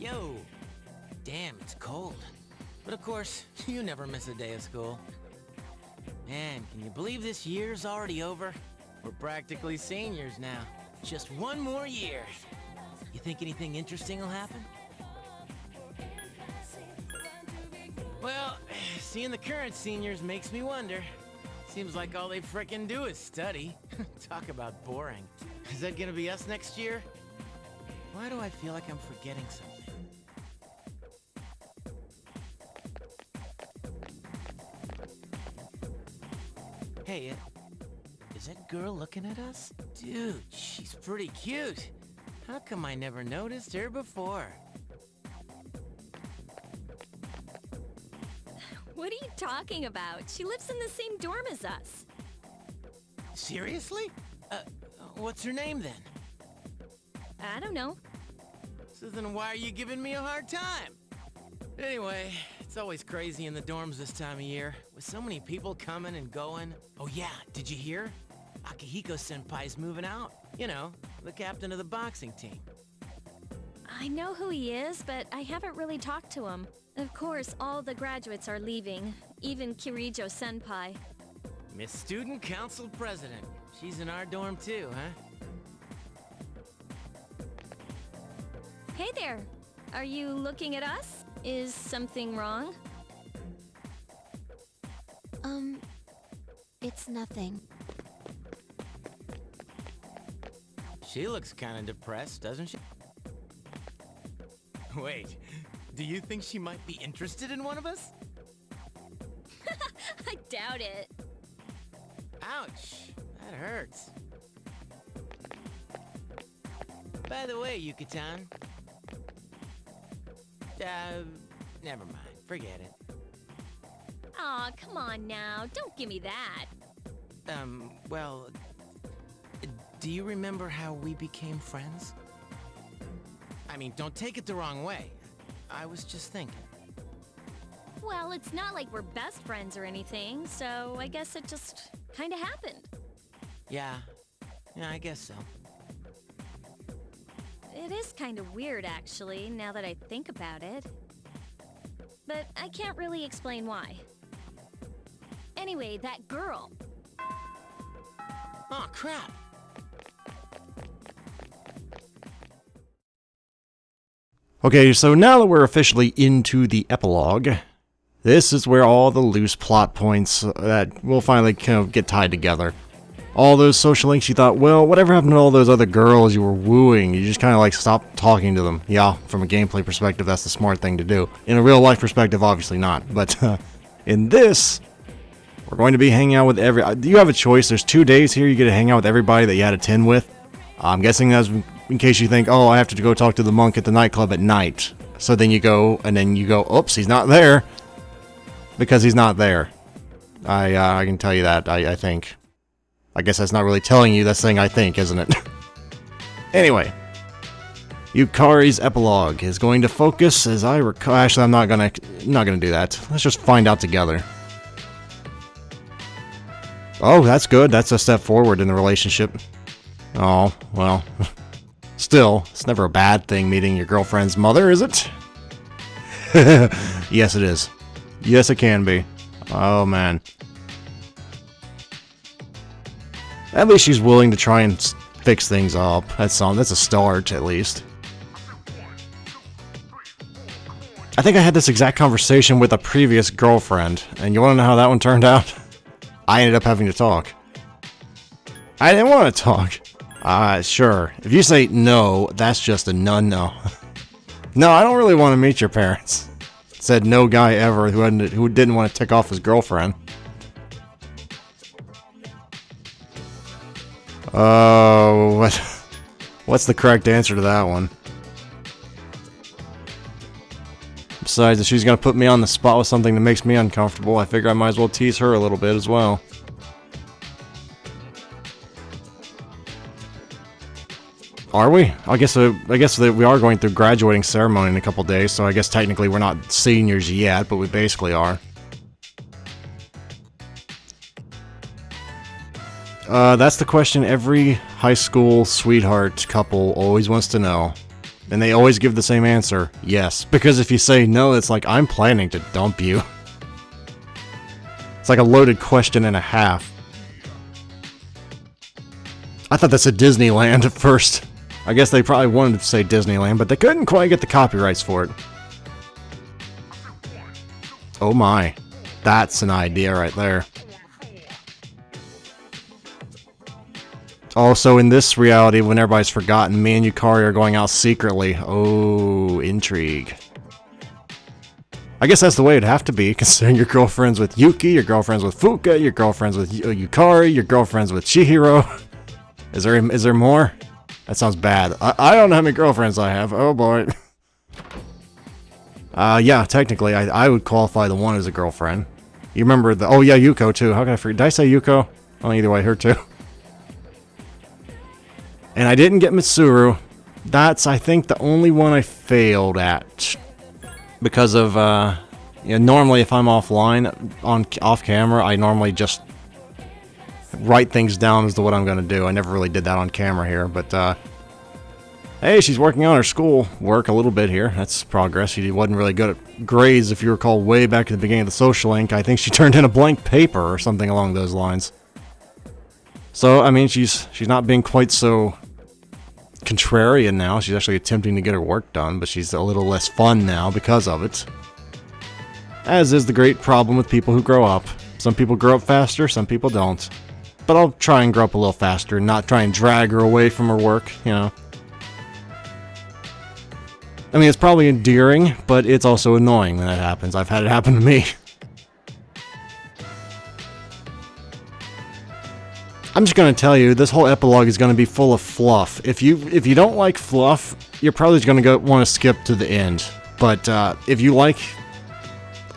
Yo! Damn, it's cold. But of course, you never miss a day of school. Man, can you believe this year's already over? We're practically seniors now. Just one more year. You think anything interesting will happen? Well, seeing the current seniors makes me wonder. Seems like all they frickin' do is study. Talk about boring. Is that gonna be us next year? Why do I feel like I'm forgetting something? Hey, is that girl looking at us? Dude, she's pretty cute. How come I never noticed her before? What are you talking about? She lives in the same dorm as us. Seriously? What's her name then? I don't know. So then why are you giving me a hard time? Anyway, it's always crazy in the dorms this time of year, with so many people coming and going. Oh yeah, did you hear? Akihiko-senpai's moving out. You know, the captain of the boxing team. I know who he is, but I haven't really talked to him. Of course, all the graduates are leaving, even Kirijo-senpai. Miss Student Council President. She's in our dorm too, huh? Hey there! Are you looking at us? Is something wrong? It's nothing. She looks kinda depressed, doesn't she? Wait, do you think she might be interested in one of us? I doubt it. Ouch, that hurts. By the way, Yuki-tan. Never mind, forget it. Aw, come on now, don't give me that. Well, do you remember how we became friends? I mean, don't take it the wrong way. I was just thinking. Well, it's not like we're best friends or anything, so I guess it just kinda happened. Yeah, I guess so. It is kinda weird, actually, now that I think about it. But I can't really explain why. Anyway, that girl. Oh, crap! Okay, so now that we're officially into the epilogue, this is where all the loose plot points that will finally kind of get tied together. All those social links you thought, well, whatever happened to all those other girls you were wooing? You just kind of like stopped talking to them. Yeah, from a gameplay perspective, that's the smart thing to do. In a real life perspective, obviously not. But in this, we're going to be hanging out with you have a choice. There's 2 days here. You get to hang out with everybody that you had a 10 with. I'm guessing that's in case you think, oh, I have to go talk to the monk at the nightclub at night. So then you go, and then you go, oops, he's not there. Because he's not there. I can tell you that, I think. I guess that's not really telling you, that's saying I think, isn't it? Anyway. Yukari's epilogue is going to focus, as I recall... Actually, I'm not gonna do that. Let's just find out together. Oh, that's good. That's a step forward in the relationship. Oh, well... Still, it's never a bad thing meeting your girlfriend's mother, is it? Yes, it is. Yes, it can be. Oh, man. At least she's willing to try and fix things up. That's a start, at least. I think I had this exact conversation with a previous girlfriend, and you want to know how that one turned out? I ended up having to talk. I didn't want to talk. Sure. If you say no, that's just a no. No, I don't really want to meet your parents. Said no guy ever who didn't want to tick off his girlfriend. Oh, what's the correct answer to that one? Besides, if she's gonna put me on the spot with something that makes me uncomfortable, I figure I might as well tease her a little bit as well. Are we? I guess that we are going through graduating ceremony in a couple days, so I guess technically we're not seniors yet, but we basically are. That's the question every high school sweetheart couple always wants to know. And they always give the same answer, yes. Because if you say no, it's like, I'm planning to dump you. It's like a loaded question and a half. I thought that said Disneyland at first. I guess they probably wanted to say Disneyland, but they couldn't quite get the copyrights for it. Oh my. That's an idea right there. Also, in this reality, when everybody's forgotten, me and Yukari are going out secretly. Oh, intrigue. I guess that's the way it'd have to be, considering your girlfriend's with Yuki, your girlfriend's with Fuka, your girlfriend's with Yukari, your girlfriend's with Chihiro. Is there more? That sounds bad. I don't know how many girlfriends I have. Oh boy. Yeah, technically, I would qualify the one as a girlfriend. You remember the... Oh yeah, Yuko too. How can I forget? Did I say Yuko? Oh, either way, her too. And I didn't get Mitsuru. That's, I think, the only one I failed at. Because of, you know, normally if I'm offline, off camera, I normally just write things down as to what I'm going to do. I never really did that on camera here, but, hey, she's working on her school work a little bit here. That's progress. She wasn't really good at grades, if you recall, way back at the beginning of the social link. I think she turned in a blank paper or something along those lines. So, I mean, she's not being quite so contrarian now. She's actually attempting to get her work done, but she's a little less fun now because of it. As is the great problem with people who grow up. Some people grow up faster, some people don't. But I'll try and grow up a little faster and not try and drag her away from her work, you know. I mean, it's probably endearing, but it's also annoying when that happens. I've had it happen to me. I'm just going to tell you, this whole epilogue is going to be full of fluff. If you don't like fluff, you're probably going to want to skip to the end. But if you like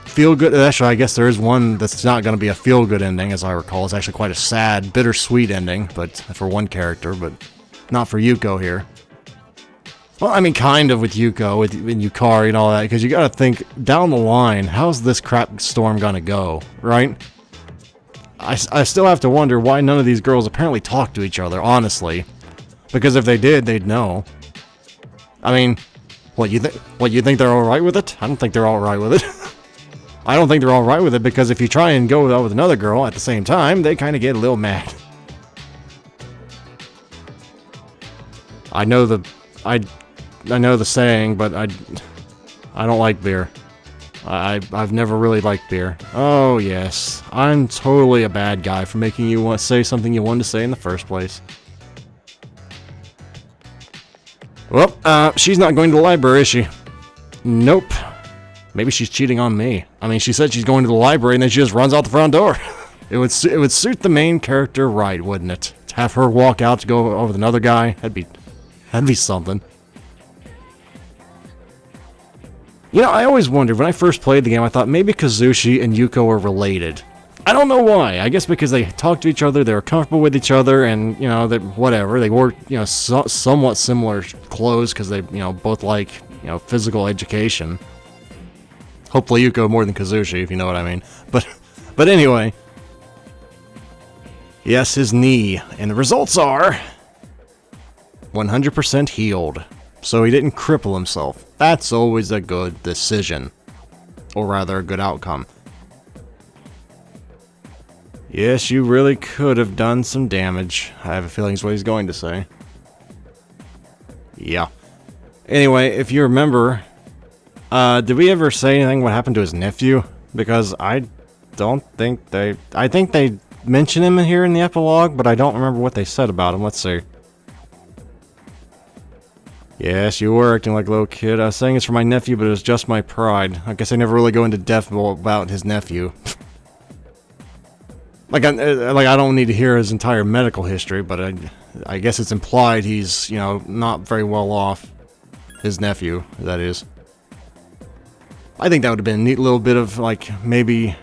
feel-good... Actually, I guess there is one that's not going to be a feel-good ending, as I recall. It's actually quite a sad, bittersweet ending, but for one character, but not for Yuko here. Well, I mean, kind of with Yuko, with Yukari and all that, because you got to think, down the line, how's this crap storm going to go, right? I still have to wonder why none of these girls apparently talk to each other, honestly. Because if they did, they'd know. I mean, you think they're alright with it? I don't think they're alright with it. I don't think they're alright with it because if you try and go out with another girl at the same time, they kind of get a little mad. I know the saying, but I don't like beer. I've never really liked beer. Oh, yes. I'm totally a bad guy for making you want to say something you wanted to say in the first place. Well, she's not going to the library, is she? Nope. Maybe she's cheating on me. I mean, she said she's going to the library and then she just runs out the front door. It would suit the main character right, wouldn't it? To have her walk out to go over with another guy. That'd be something. You know, I always wondered, when I first played the game, I thought maybe Kazushi and Yuko were related. I don't know why. I guess because they talked to each other, they were comfortable with each other, and, you know, whatever. They wore, you know, somewhat similar clothes because they, you know, both like, you know, physical education. Hopefully Yuko more than Kazushi, if you know what I mean. But anyway. Yes, his knee. And the results are 100% healed. So he didn't cripple himself. That's always a good decision. Or rather, a good outcome. Yes, you really could have done some damage. I have a feeling is what he's going to say. Yeah. Anyway, if you remember, did we ever say anything what happened to his nephew? Because I don't think they... I think they mentioned him here in the epilogue, but I don't remember what they said about him. Let's see. Yes, you were acting like a little kid. I was saying it's for my nephew, but it was just my pride. I guess I never really go into depth about his nephew. I don't need to hear his entire medical history, but I guess it's implied he's, you know, not very well off. His nephew, that is. I think that would have been a neat little bit of, like, maybe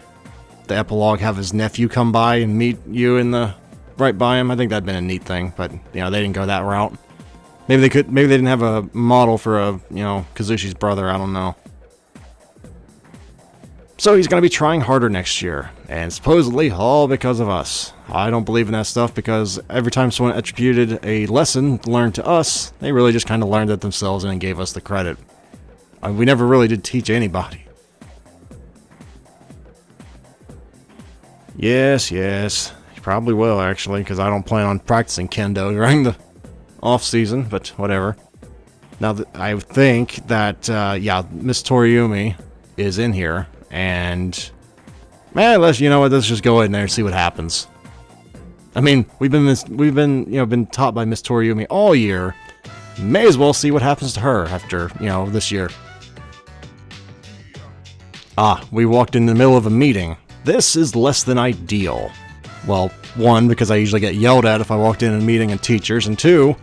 the epilogue have his nephew come by and meet you in the... right by him. I think that'd been a neat thing, but, you know, they didn't go that route. Maybe they didn't have a model for a, you know, Kazushi's brother, I don't know. So he's going to be trying harder next year. And supposedly all because of us. I don't believe in that stuff because every time someone attributed a lesson learned to us, they really just kind of learned it themselves and then gave us the credit. We never really did teach anybody. Yes, yes. You probably will, actually, because I don't plan on practicing kendo during the off-season, but whatever. Now, I think that, yeah, Miss Toriumi is in here, and... man, let's just go in there and see what happens. I mean, we've been taught by Miss Toriumi all year. May as well see what happens to her after, this year. Ah, we walked in the middle of a meeting. This is less than ideal. Well, one, because I usually get yelled at if I walked in a meeting of teachers, and two,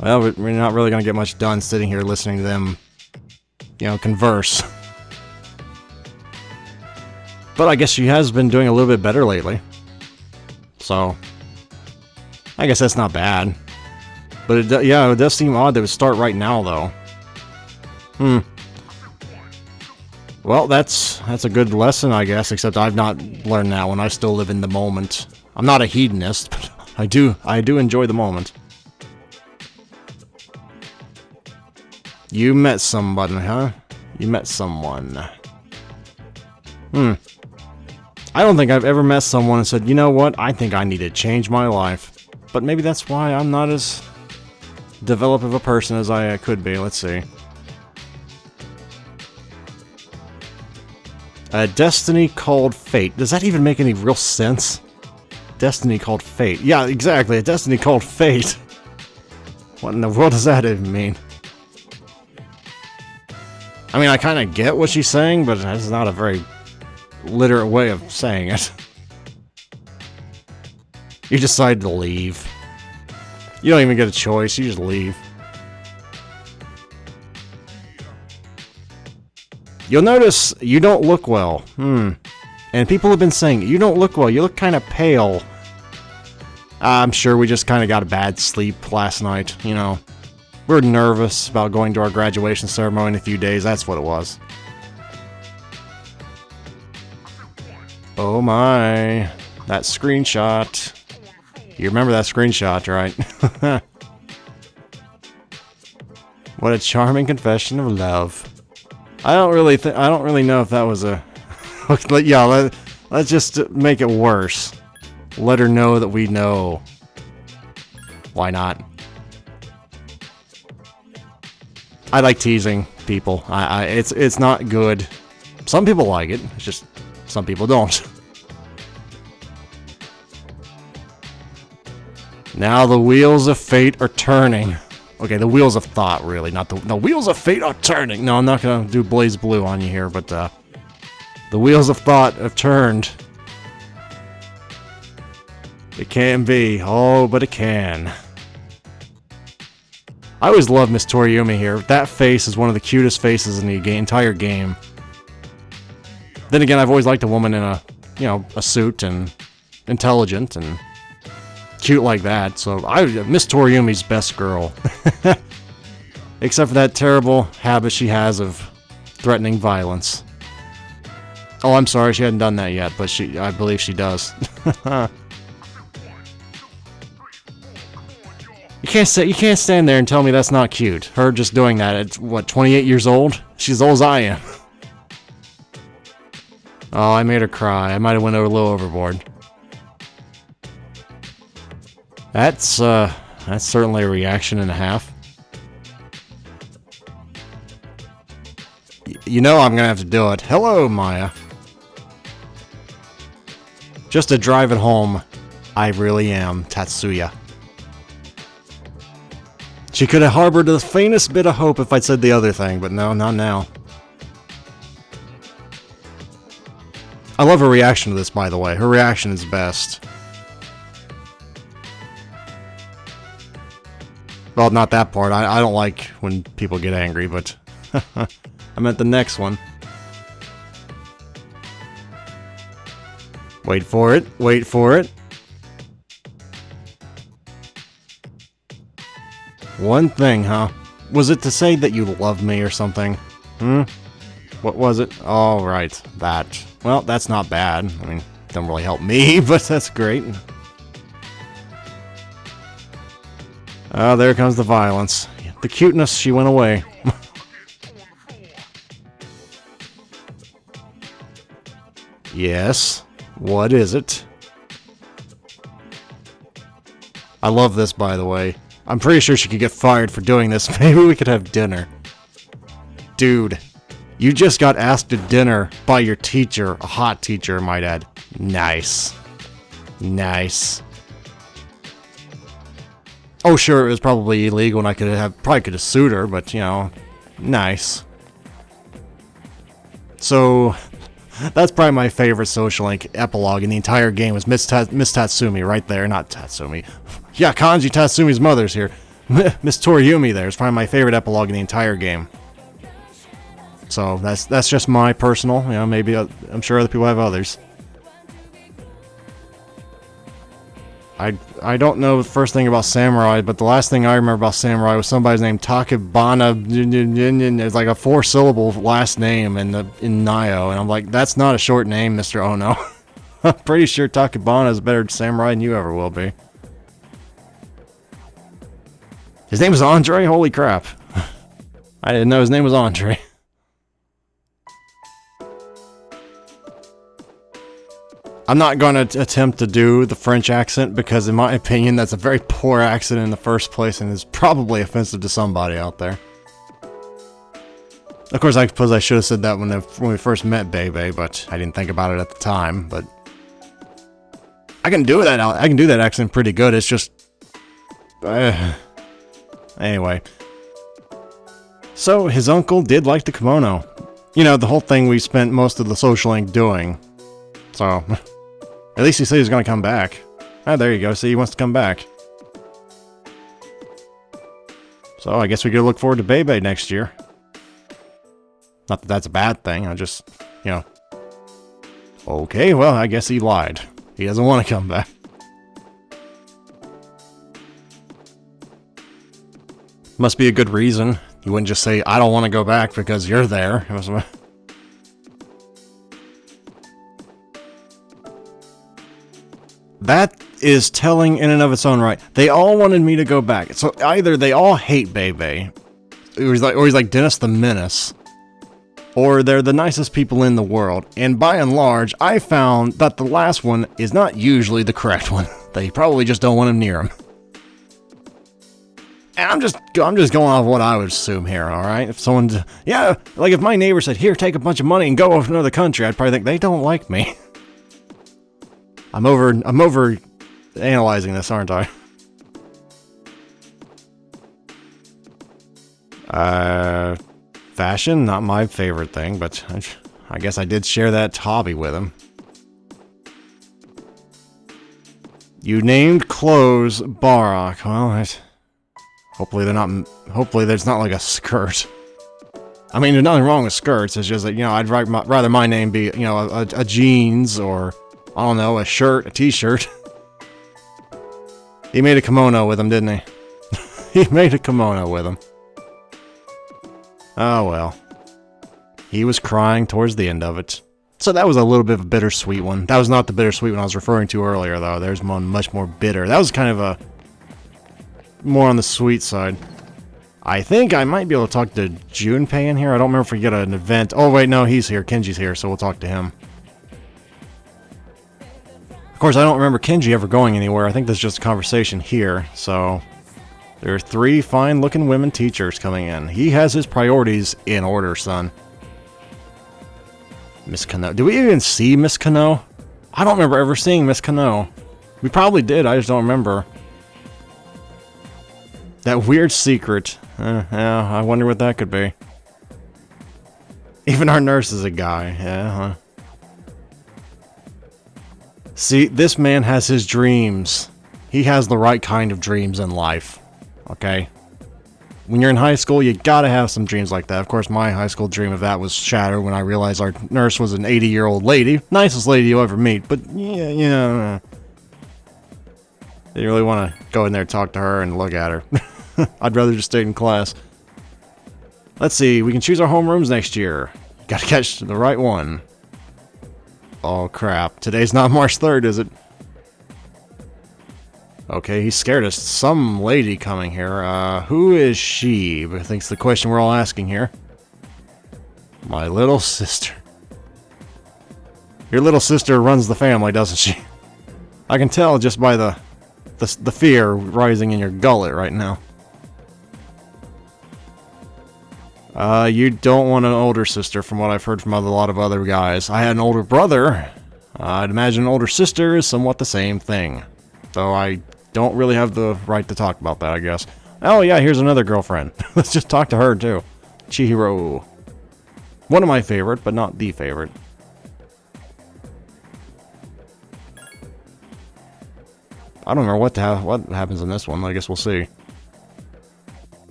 well, we're not really going to get much done sitting here listening to them, converse. But I guess she has been doing a little bit better lately. So, I guess that's not bad. But it does seem odd that it would start right now, though. Well, that's a good lesson, I guess, except I've not learned that one. I still live in the moment. I'm not a hedonist, but I do enjoy the moment. You met somebody, huh? You met someone. I don't think I've ever met someone and said, you know what, I think I need to change my life. But maybe that's why I'm not as developed of a person as I could be. Let's see. A destiny called fate. Does that even make any real sense? Destiny called fate. Yeah, exactly. A destiny called fate. What in the world does that even mean? I mean, I kind of get what she's saying, but that's not a very literate way of saying it. You decide to leave. You don't even get a choice, you just leave. You'll notice you don't look well. And people have been saying, you don't look well, you look kind of pale. I'm sure we just kind of got a bad sleep last night, We're nervous about going to our graduation ceremony in a few days, that's what it was. Oh my, that screenshot. You remember that screenshot, right? What a charming confession of love. I don't really know if that was a... yeah, let's just make it worse. Let her know that we know. Why not? I like teasing people. It's not good. Some people like it. It's just some people don't. Now the wheels of fate are turning. Okay, the wheels of thought, really, not the wheels of fate are turning. No, I'm not gonna do Blaze Blue on you here, but the wheels of thought have turned. It can be. Oh, but it can. I always love Miss Toriumi here. That face is one of the cutest faces in the entire game. Then again, I've always liked a woman in a, a suit and intelligent and cute like that. So Miss Toriumi's best girl. Except for that terrible habit she has of threatening violence. Oh, I'm sorry, she hadn't done that yet, but I believe she does. You can't stand there and tell me that's not cute. Her just doing that at, what, 28 years old? She's as old as I am. Oh, I made her cry. I might have went a little overboard. That's certainly a reaction and a half. I'm gonna have to do it. Hello, Maya. Just to drive it home, I really am Tatsuya. She could have harbored the faintest bit of hope if I'd said the other thing, but no, not now. I love her reaction to this, by the way. Her reaction is best. Well, not that part. I don't like when people get angry, but I meant the next one. Wait for it. Wait for it. One thing, huh? Was it to say that you love me or something? What was it? Oh, right. That. Well, that's not bad. I mean, doesn't really help me, but that's great. Oh, there comes the violence. The cuteness, she went away. Yes. What is it? I love this, by the way. I'm pretty sure she could get fired for doing this. Maybe we could have dinner. Dude, you just got asked to dinner by your teacher. A hot teacher, I might add. Nice. Nice. Oh, sure, it was probably illegal and I probably could have sued her, but, you know, nice. So, that's probably my favorite social link epilogue in the entire game was Miss Tatsumi right there. Not Tatsumi. Yeah, Kanji Tatsumi's mother's here. Miss Toriyumi there is probably my favorite epilogue in the entire game. So, that's just my personal, you know, maybe I'm sure other people have others. I don't know the first thing about Samurai, but the last thing I remember about Samurai was somebody's named Takebana. It's like a 4-syllable last name in Nioh, and I'm like, that's not a short name, Mr. Ono. I'm pretty sure Takebana is a better samurai than you ever will be. His name is Andre? Holy crap. I didn't know his name was Andre. I'm not going to attempt to do the French accent because, in my opinion, that's a very poor accent in the first place and is probably offensive to somebody out there. Of course, I suppose I should have said that when we first met Bebe, but I didn't think about it at the time. But I can do that. I can do that accent pretty good. It's just anyway. So his uncle did like the kimono. You know, the whole thing we spent most of the social link doing. So. At least he said he was going to come back. Ah, there you go. See, he wants to come back. So, I guess we could look forward to Bebe next year. Not that that's a bad thing. I just, you know. Okay, well, I guess he lied. He doesn't want to come back. Must be a good reason. You wouldn't just say, I don't want to go back because you're there. It was... That is telling in and of its own right. They all wanted me to go back. So either they all hate Bebe, or he's like Dennis the Menace, or they're the nicest people in the world. And by and large, I found that the last one is not usually the correct one. They probably just don't want him near him. And I'm just going off what I would assume here, alright? If someone, yeah, like if my neighbor said, here, take a bunch of money and go over to another country, I'd probably think, they don't like me. I'm over analyzing this, aren't I? Fashion, not my favorite thing, but I guess I did share that hobby with him. You named clothes Barak. Well, hopefully there's not like a skirt. I mean, there's nothing wrong with skirts. It's just that, you know, I'd rather my name be, you know, a jeans or, I don't know, a shirt, a t-shirt. He made a kimono with him, didn't he? He made a kimono with him. Oh well. He was crying towards the end of it. So that was a little bit of a bittersweet one. That was not the bittersweet one I was referring to earlier, though. There's one much more bitter. That was kind of a... more on the sweet side. I think I might be able to talk to Junpei in here. I don't remember if we get an event. Oh wait, no, he's here. Kenji's here, so we'll talk to him. Of course, I don't remember Kenji ever going anywhere. I think there's just a conversation here, so... There are 3 fine-looking women teachers coming in. He has his priorities in order, son. Miss Kano. Did we even see Miss Kano? I don't remember ever seeing Miss Kano. We probably did, I just don't remember. That weird secret. Yeah, I wonder what that could be. Even our nurse is a guy. Yeah, huh? See, this man has his dreams. He has the right kind of dreams in life. Okay? When you're in high school, you gotta have some dreams like that. Of course, my high school dream of that was shattered when I realized our nurse was an 80-year-old lady. Nicest lady you'll ever meet, but, yeah, you know... Didn't really want to go in there and talk to her and look at her. I'd rather just stay in class. Let's see, we can choose our homerooms next year. Gotta catch the right one. Oh crap. Today's not March 3rd, is it? Okay, he's scared of some lady coming here. Who is she? I think's the question we're all asking here. My little sister. Your little sister runs the family, doesn't she? I can tell just by the fear rising in your gullet right now. You don't want an older sister from what I've heard from a lot of other guys. I had an older brother. I'd imagine an older sister is somewhat the same thing. Though I don't really have the right to talk about that, I guess. Oh yeah, here's another girlfriend. Let's just talk to her too. Chihiro. One of my favorite, but not the favorite. I don't remember what happens in this one. I guess we'll see.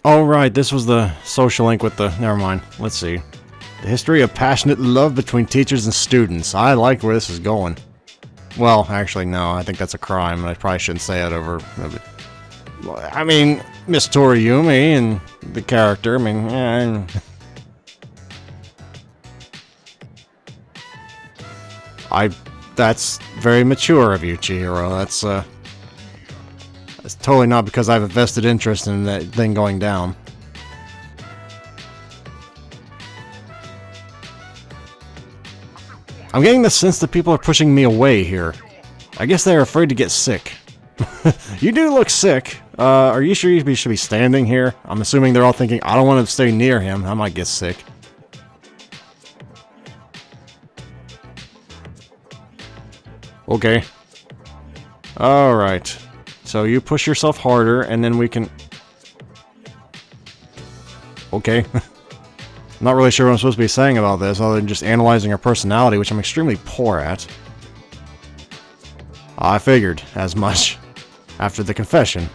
Oh right, this was the social link with the... Never mind. Let's see. The history of passionate love between teachers and students. I like where this is going. Well, actually, no. I think that's a crime, and I probably shouldn't say it over... I mean, Miss Toriyumi and the character, I mean... That's very mature of you, Chihiro. That's totally not because I have a vested interest in that thing going down. I'm getting the sense that people are pushing me away here. I guess they're afraid to get sick. You do look sick. Are you sure you should be standing here? I'm assuming they're all thinking, I don't want to stay near him. I might get sick. Okay. Alright. So you push yourself harder, and then we can... Okay. I'm not really sure what I'm supposed to be saying about this, other than just analyzing her personality, which I'm extremely poor at. I figured as much. After the confession.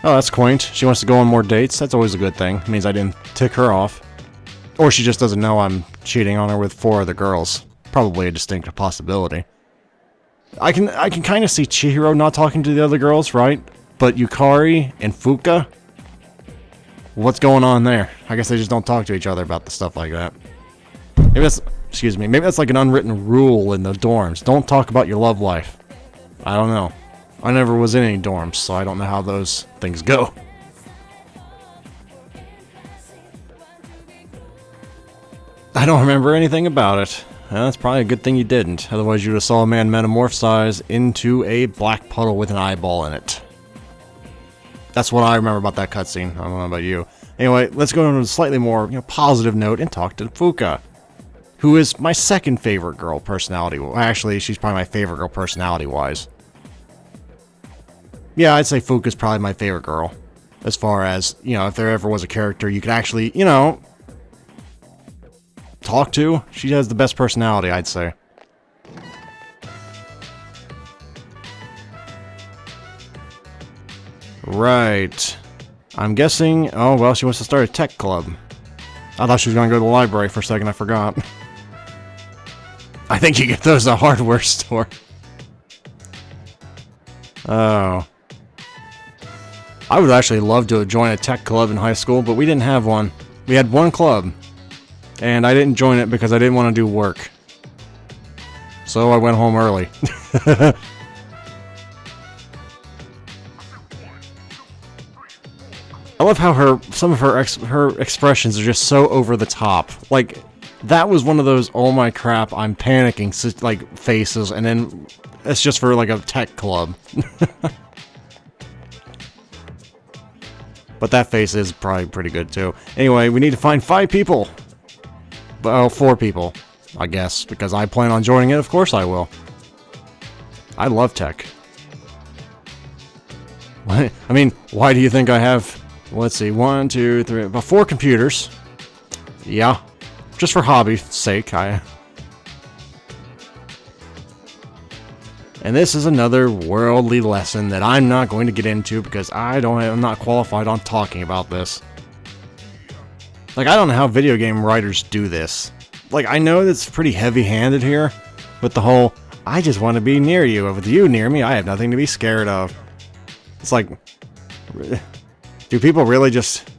Oh, that's quaint. She wants to go on more dates. That's always a good thing. It means I didn't tick her off. Or she just doesn't know I'm cheating on her with 4 other girls. Probably a distinct possibility. I can kind of see Chihiro not talking to the other girls, right? But Yukari and Fuka? What's going on there? I guess they just don't talk to each other about the stuff like that. Maybe that's... Excuse me. Maybe that's like an unwritten rule in the dorms. Don't talk about your love life. I don't know. I never was in any dorms, so I don't know how those things go. I don't remember anything about it. That's probably a good thing you didn't. Otherwise you would have saw a man metamorphosize into a black puddle with an eyeball in it. That's what I remember about that cutscene. I don't know about you. Anyway, let's go on to a slightly more positive note and talk to Fuka, who is my second favorite girl personality. Well, actually, she's probably my favorite girl personality-wise. Yeah, I'd say Fuka's probably my favorite girl. As far as, if there ever was a character you could actually, talk to. She has the best personality, I'd say. Right. I'm guessing... Oh, well, she wants to start a tech club. I thought she was going to go to the library for a second. I forgot. I think you get those at a hardware store. Oh. I would actually love to have joined a tech club in high school, but we didn't have one. We had one club. And I didn't join it because I didn't want to do work. So I went home early. I love how some of her expressions are just so over the top. Like, that was one of those, oh my crap, I'm panicking, faces, and then it's just for, a tech club. But that face is probably pretty good, too. Anyway, we need to find 5 people. Well, 4 people, I guess, because I plan on joining it, of course I will. I love tech. I mean, why do you think I have... Let's see, 1, 2, 3, about 4 computers. Yeah, just for hobby's sake, And this is another worldly lesson that I'm not going to get into because I'm not qualified on talking about this. I don't know how video game writers do this. I know that's pretty heavy-handed here, but the whole, I just want to be near you. With you near me, I have nothing to be scared of. It's like, Do people really just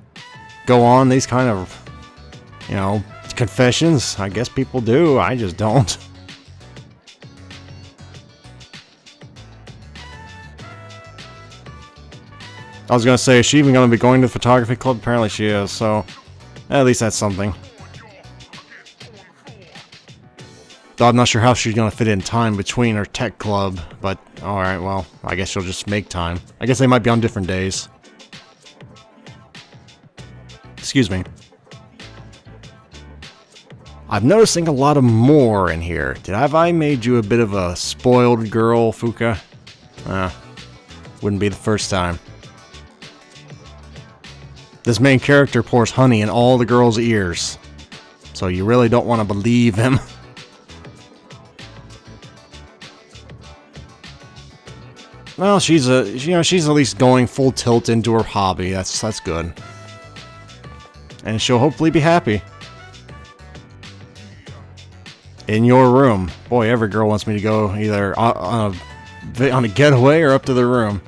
go on these kind of, you know, confessions? I guess people do. I just don't. I was gonna say, is she even gonna be going to the photography club? Apparently she is, so at least that's something. Though I'm not sure how she's gonna fit in time between her tech club, but alright, well, I guess she'll just make time. I guess they might be on different days. Excuse me. I'm noticing a lot of more in here. Have I made you a bit of a spoiled girl, Fuka? Wouldn't be the first time. This main character pours honey in all the girls' ears. So you really don't want to believe him. Well, she's at least going full tilt into her hobby. That's good. And she'll hopefully be happy. In your room. Boy, every girl wants me to go either on a getaway or up to their room.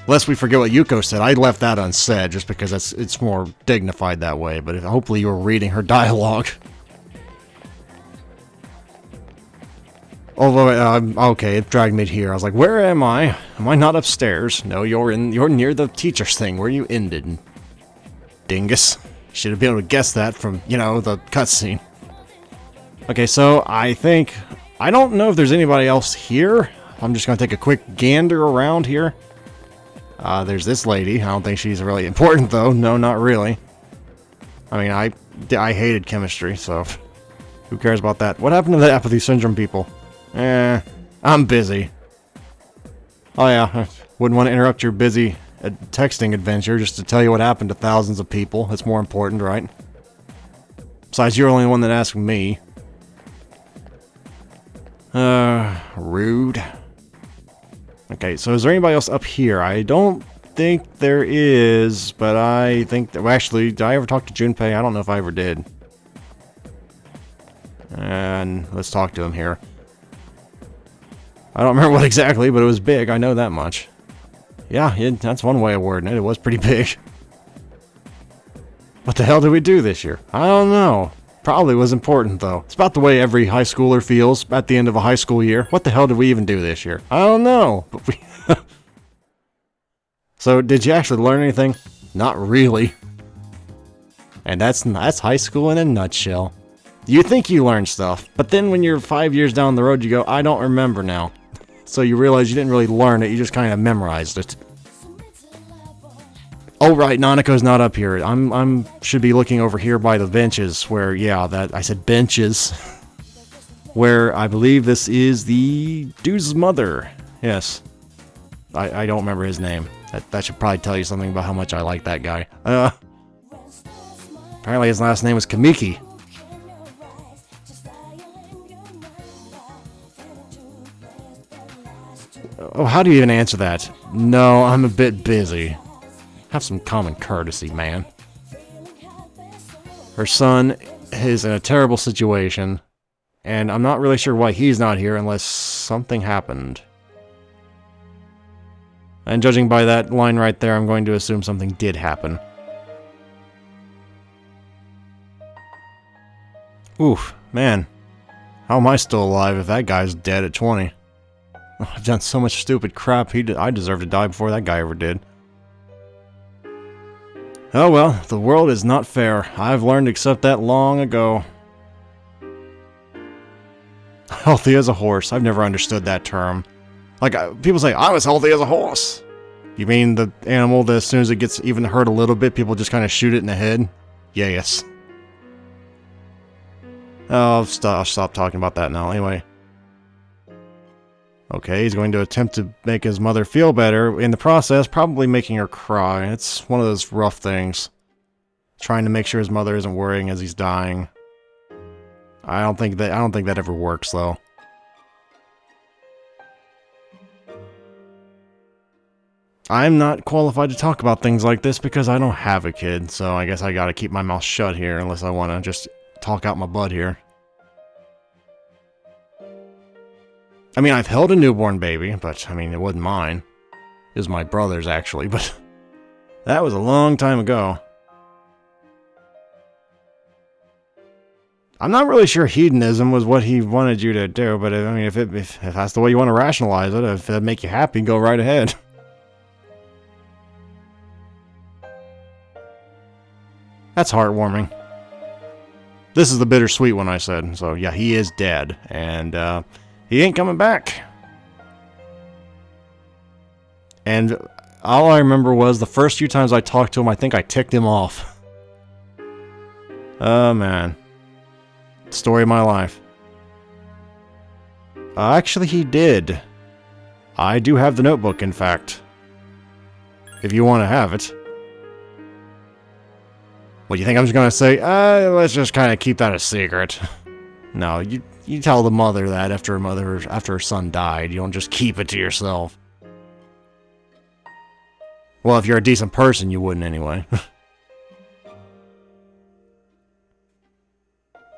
Lest we forget what Yuko said. I left that unsaid just because it's more dignified that way, but hopefully you were reading her dialogue. Although, okay, it dragged me here. I was like, where am I? Am I not upstairs? No, you're near the teacher's thing where you ended. Dingus. Should have been able to guess that from, you know, the cutscene. Okay, so I don't know if there's anybody else here. I'm just gonna take a quick gander around here. There's this lady. I don't think she's really important, though. No, not really. I mean, I hated chemistry, so who cares about that? What happened to the apathy syndrome people? I'm busy. Oh yeah, I wouldn't want to interrupt your busy texting adventure just to tell you what happened to thousands of people. That's more important, right? Besides, you're the only one that asked me. Rude. Okay, so is there anybody else up here? I don't think there is, but I think that... Well, actually, did I ever talk to Junpei? I don't know if I ever did. And let's talk to him here. I don't remember what exactly, but it was big. I know that much. Yeah, that's one way of wording it. It was pretty big. What the hell did we do this year? I don't know. Probably was important, though. It's about the way every high schooler feels at the end of a high school year. What the hell did we even do this year? I don't know. But we So, did you actually learn anything? Not really. And that's high school in a nutshell. You think you learned stuff, but then when you're 5 years down the road, you go, I don't remember now. So you realize you didn't really learn it, you just kind of memorized it. Oh right, Nanako's not up here. I'm should be looking over here by the benches where, yeah, that I said benches. Where I believe this is the dude's mother. Yes. I don't remember his name. That should probably tell you something about how much I like that guy. Apparently his last name was Kamiki. Oh, how do you even answer that? No, I'm a bit busy. Have some common courtesy, man. Her son is in a terrible situation, and I'm not really sure why he's not here unless something happened. And judging by that line right there, I'm going to assume something did happen. Oof, man. How am I still alive if that guy's dead at 20? I've done so much stupid crap, I deserve to die before that guy ever did. Oh well, the world is not fair. I've learned to accept that long ago. Healthy as a horse. I've never understood that term. Like, people say, I was healthy as a horse. You mean the animal that as soon as it gets even hurt a little bit, people just kind of shoot it in the head? Yes. Oh, I'll stop talking about that now. Anyway. Okay, he's going to attempt to make his mother feel better, in the process, probably making her cry. It's one of those rough things. Trying to make sure his mother isn't worrying as he's dying. I don't think that ever works, though. I'm not qualified to talk about things like this because I don't have a kid, so I guess I gotta keep my mouth shut here unless I want to just talk out my butt here. I mean, I've held a newborn baby, but, I mean, it wasn't mine. Is my brother's, actually, but that was a long time ago. I'm not really sure hedonism was what he wanted you to do, but I mean, if that's the way you want to rationalize it, if it'd make you happy, go right ahead. That's heartwarming. This is the bittersweet one I said. So yeah, he is dead, and he ain't coming back. And all I remember was the first few times I talked to him, I think I ticked him off. Oh man. Story of my life. Actually, he did. I do have the notebook, in fact. If you want to have it. What, do you think I'm just going to say, let's just kind of keep that a secret? No, you tell the mother that after her son died. You don't just keep it to yourself. Well, if you're a decent person, you wouldn't anyway.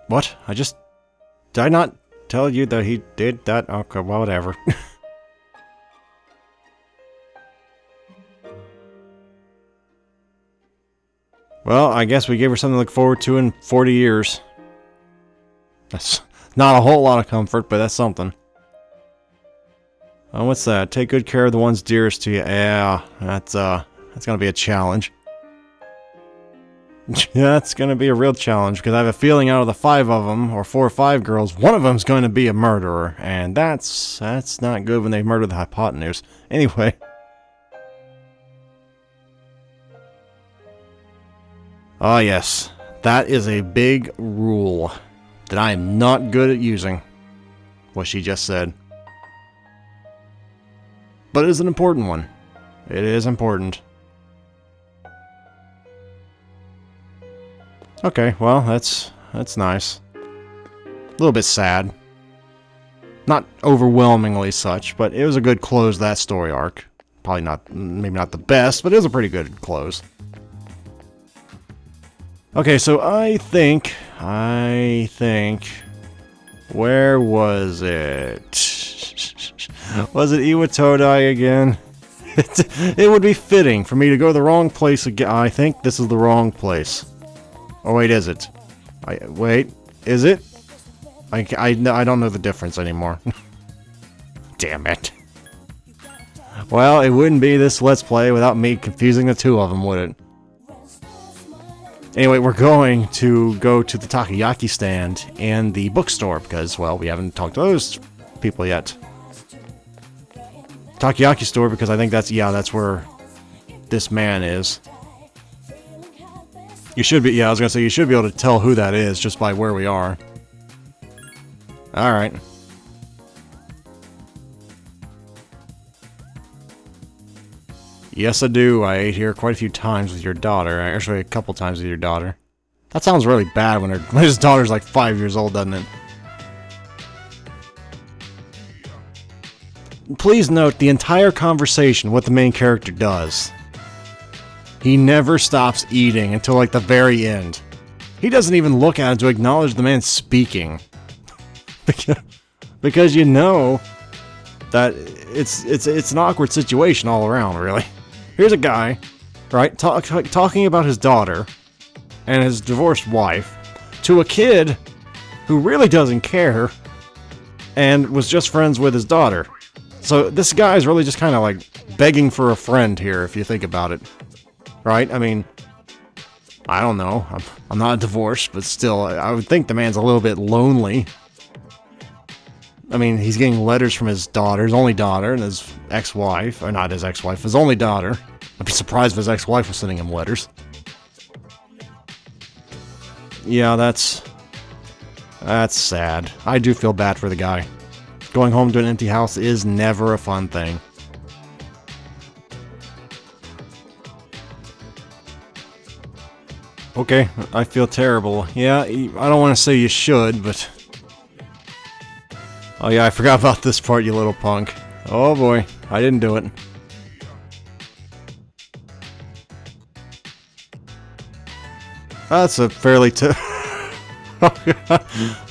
What? Did I not tell you that he did that? Okay, well, whatever. Well, I guess we gave her something to look forward to in 40 years. That's not a whole lot of comfort, but that's something. Oh, what's that? Take good care of the ones dearest to you. Yeah, that's gonna be a challenge. Yeah, that's gonna be a real challenge, because I have a feeling out of the 5 of them, or 4 or 5 girls, one of them's going to be a murderer, and that's not good when they murder the hypotenuse. Anyway. Ah, yes. That is a big rule that I am not good at using. What she just said. But it is an important one. It is important. Okay, well, that's nice. A little bit sad. Not overwhelmingly such, but it was a good close to that story arc. Probably not, maybe not the best, but it was a pretty good close. Okay, so I think, where was it? Was it Iwatodai again? It would be fitting for me to go to the wrong place again. I think this is the wrong place. Oh wait, is it? Wait, is it? I don't know the difference anymore. Damn it. Well, it wouldn't be this Let's Play without me confusing the 2 of them, would it? Anyway, we're going to go to the takoyaki stand and the bookstore because, well, we haven't talked to those people yet. Takoyaki store because I think that's where this man is. You should be, yeah, I was gonna say, you should be able to tell who that is just by where we are. Alright. Yes, I do. I ate here quite a few times with your daughter. Actually, a couple times with your daughter. That sounds really bad when his daughter's like 5 years old, doesn't it? Please note the entire conversation, what the main character does. He never stops eating until like the very end. He doesn't even look at it to acknowledge the man speaking. Because you know that it's an awkward situation all around, really. Here's a guy, right, talking about his daughter and his divorced wife to a kid who really doesn't care and was just friends with his daughter. So this guy is really just kind of like begging for a friend here, if you think about it. Right? I mean, I don't know. I'm not divorced, but still, I would think the man's a little bit lonely. I mean, he's getting letters from his daughter, his only daughter, and his ex-wife. Or not his ex-wife, his only daughter. I'd be surprised if his ex-wife was sending him letters. Yeah, that's sad. I do feel bad for the guy. Going home to an empty house is never a fun thing. Okay, I feel terrible. Yeah, I don't want to say you should, but... Oh yeah, I forgot about this part, you little punk. Oh boy, I didn't do it. That's a fairly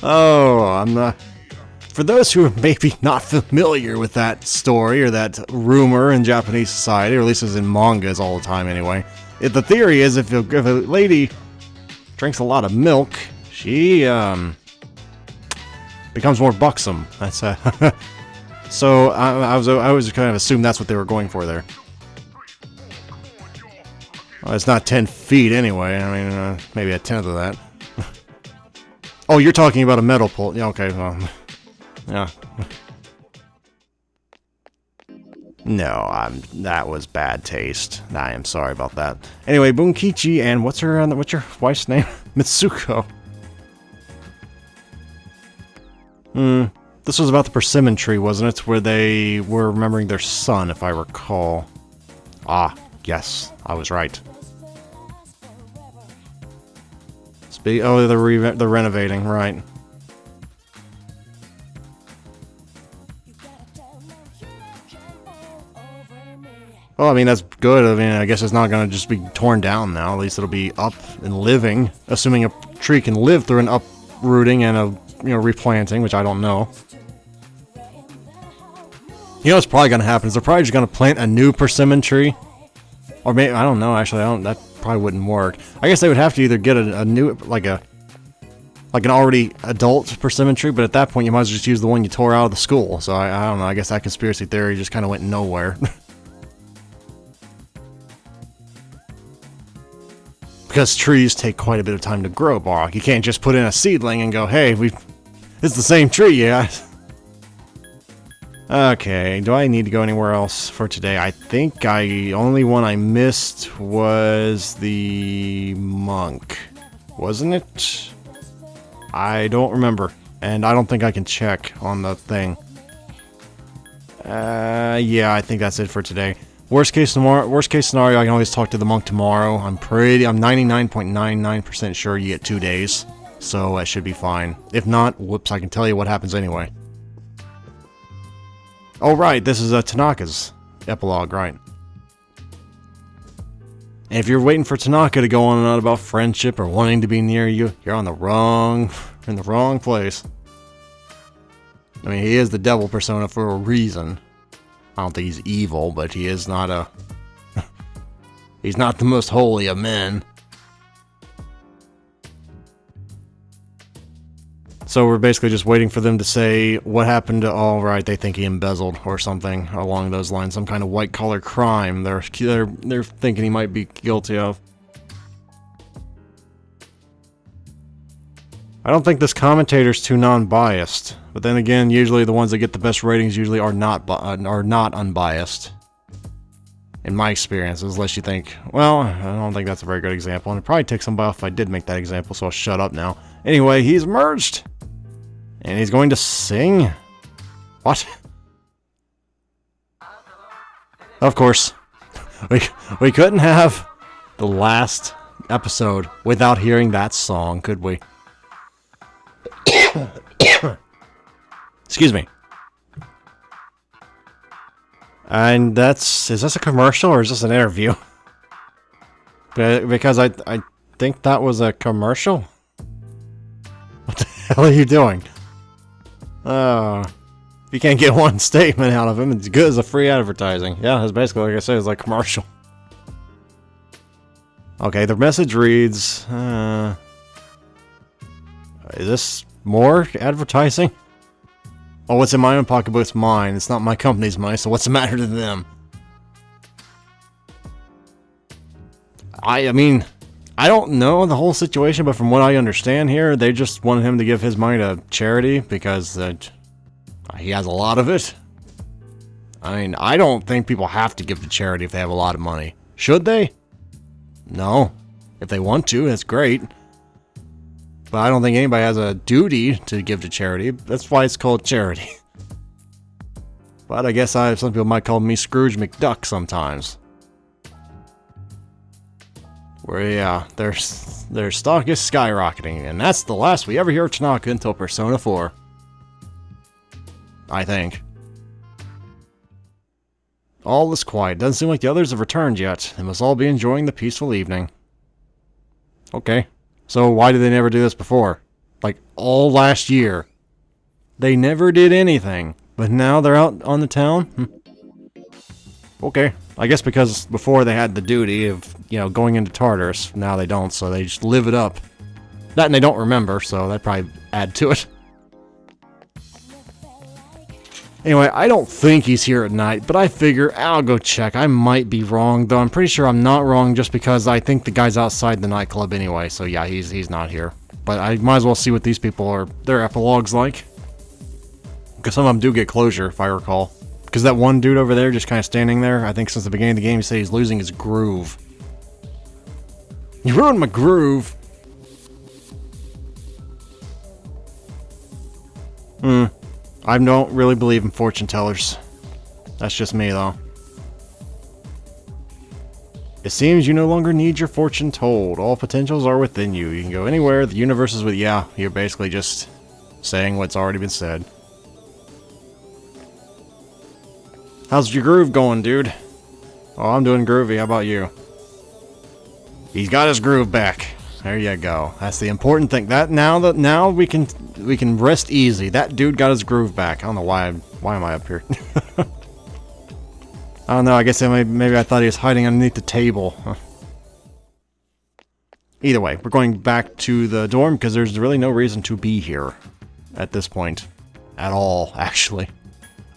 Oh, I'm not... for those who are maybe not familiar with that story or that rumor in Japanese society, or at least it's in mangas all the time anyway, the theory is if a lady drinks a lot of milk, she becomes more buxom. That's so I was kind of assumed that's what they were going for there. Well, it's not 10 feet anyway. I mean, maybe a tenth of that. Oh, you're talking about a metal pole. Yeah, okay, well, yeah. No, that was bad taste. I am sorry about that. Anyway, Bunkichi and what's your wife's name? Mitsuko. This was about the persimmon tree, wasn't it? Where they were remembering their son, if I recall. Ah, yes, I was right. Oh, they're renovating, right. Well, I mean, that's good. I mean, I guess it's not going to just be torn down now. At least it'll be up and living, assuming a tree can live through an uprooting and a, replanting, which I don't know. You know what's probably going to happen is they're probably just going to plant a new persimmon tree. Or maybe, I don't know, actually, that probably wouldn't work. I guess they would have to either get a new, like an already adult persimmon tree, but at that point you might as well just use the one you tore out of the school. So I don't know, I guess that conspiracy theory just kind of went nowhere. Because trees take quite a bit of time to grow, Bach. You can't just put in a seedling and go, hey, it's the same tree, yeah. Okay, do I need to go anywhere else for today? I think only one I missed was the monk. Wasn't it? I don't remember. And I don't think I can check on the thing. Yeah, I think that's it for today. Worst case scenario, I can always talk to the monk tomorrow. I'm 99.99% sure you get 2 days. So that should be fine. If not, whoops, I can tell you what happens anyway. Oh, right, this is Tanaka's epilogue, right. And if you're waiting for Tanaka to go on and on about friendship or wanting to be near you, you're in the wrong place. I mean, he is the devil persona for a reason. I don't think he's evil, but he is not he's not the most holy of men. So we're basically just waiting for them to say what happened to, all right, they think he embezzled or something along those lines, some kind of white-collar crime they're thinking he might be guilty of. I don't think this commentator's too non-biased, but then again, usually the ones that get the best ratings usually are not unbiased. In my experience, unless you think, well, I don't think that's a very good example, and it'd probably take somebody off if I did make that example, so I'll shut up now. Anyway, he's merged! And he's going to sing? What? Of course. We couldn't have the last episode without hearing that song, could we? Excuse me. And is this a commercial or is this an interview? Because I think that was a commercial? What the hell are you doing? If you can't get one statement out of him, it's good as a free advertising. Yeah, it's basically, like I said, it's like commercial. Okay, the message reads, is this more advertising? Oh, what's in my own pocketbook? It's mine. It's not my company's money, so what's the matter to them? I mean, I don't know the whole situation, but from what I understand here, they just wanted him to give his money to charity because he has a lot of it. I mean, I don't think people have to give to charity if they have a lot of money. Should they? No. If they want to, that's great. But I don't think anybody has a duty to give to charity. That's why it's called charity. But I guess some people might call me Scrooge McDuck sometimes. Where, yeah, their stock is skyrocketing, and that's the last we ever hear of Tanaka until Persona 4. I think. All is quiet. Doesn't seem like the others have returned yet. They must all be enjoying the peaceful evening. Okay. So why did they never do this before? Like, all last year. They never did anything. But now they're out on the town? Okay. I guess because before they had the duty of, you know, going into Tartarus. Now they don't, so they just live it up. That and they don't remember, so that'd probably add to it. Anyway, I don't think he's here at night, but I figure I'll go check. I might be wrong, though I'm pretty sure I'm not wrong just because I think the guy's outside the nightclub anyway, so yeah, he's not here. But I might as well see what these people are, their epilogues like. Because some of them do get closure, if I recall. Because that one dude over there just kind of standing there, I think since the beginning of the game he said he's losing his groove. You ruined my groove! I don't really believe in fortune tellers. That's just me, though. It seems you no longer need your fortune told. All potentials are within you. You can go anywhere. The universe is with... Yeah, you're basically just saying what's already been said. How's your groove going, dude? Oh, I'm doing groovy. How about you? He's got his groove back. There you go. That's the important thing. Now we can rest easy. That dude got his groove back. I don't know why am I up here? I don't know. I guess maybe I thought he was hiding underneath the table. Huh. Either way, we're going back to the dorm because there's really no reason to be here at this point at all, actually.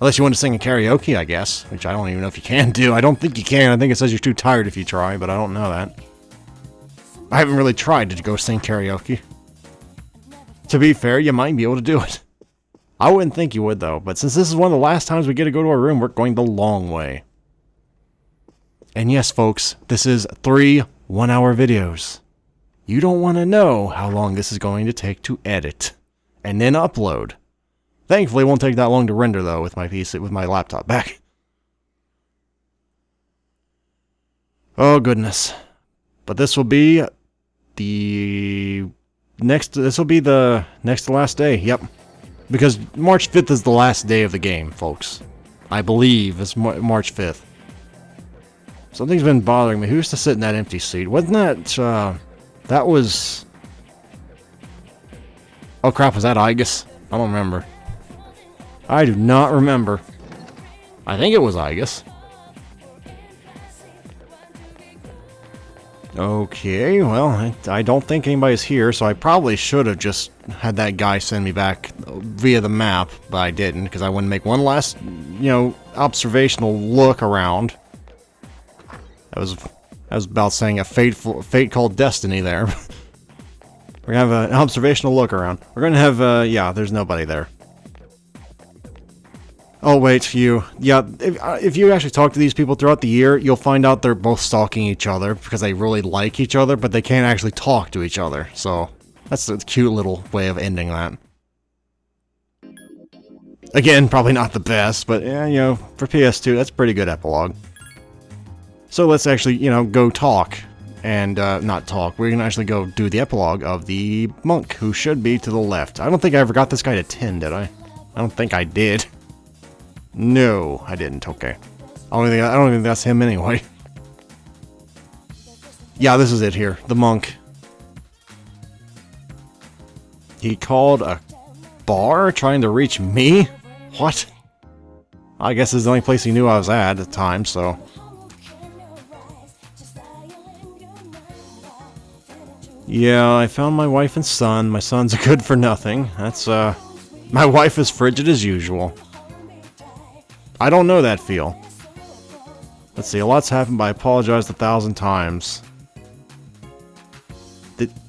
Unless you want to sing a karaoke, I guess, which I don't even know if you can do. I don't think you can. I think it says you're too tired if you try, but I don't know that. I haven't really tried to go sing karaoke. To be fair, you might be able to do it. I wouldn't think you would, though. But since this is one of the last times we get to go to our room, we're going the long way. And yes, folks, this is 3 one-hour videos. You don't want to know how long this is going to take to edit. And then upload. Thankfully, it won't take that long to render, though, with my PC, with my laptop back. Oh, goodness. But this will be the next to last day, yep. Because March 5th is the last day of the game, folks. I believe it's March 5th. Something's been bothering me. Who used to sit in that empty seat? Wasn't that, that was... Oh crap, was that Igus? I don't remember. I do not remember. I think it was Igus. Okay, well, I don't think anybody's here, so I probably should have just had that guy send me back via the map, but I didn't, because I wanted to make one last, you know, observational look around. That was about saying a fate called destiny there. We're gonna have an observational look around. We're gonna have, yeah, there's nobody there. Oh, wait, you. Yeah, if you actually talk to these people throughout the year, you'll find out they're both stalking each other because they really like each other, but they can't actually talk to each other. So, that's a cute little way of ending that. Again, probably not the best, but, yeah, you know, for PS2, that's a pretty good epilogue. So let's actually, you know, go talk. And, not talk. We're gonna actually go do the epilogue of the monk, who should be to the left. I don't think I ever got this guy to 10, did I? I don't think I did. No, I didn't. Okay. I don't think that's him anyway. Yeah, this is it here. The monk. He called a bar trying to reach me? What? I guess this is the only place he knew I was at the time, so... Yeah, I found my wife and son. My son's a good for nothing. That's, my wife is frigid as usual. I don't know that feel. Let's see, a lot's happened, but I apologized 1,000 times.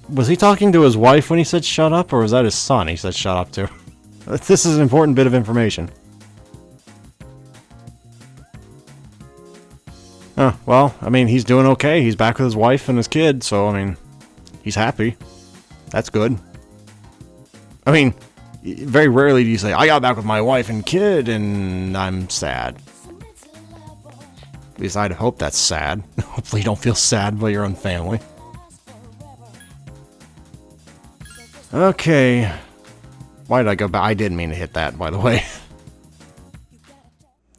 Was he talking to his wife when he said shut up, or was that his son he said shut up to? This is an important bit of information. Well, I mean, he's doing okay. He's back with his wife and his kid, so, I mean, he's happy. That's good. I mean... Very rarely do you say, I got back with my wife and kid, and I'm sad. At least I'd hope that's sad. Hopefully you don't feel sad by your own family. Okay. Why did I go back? I didn't mean to hit that, by the way.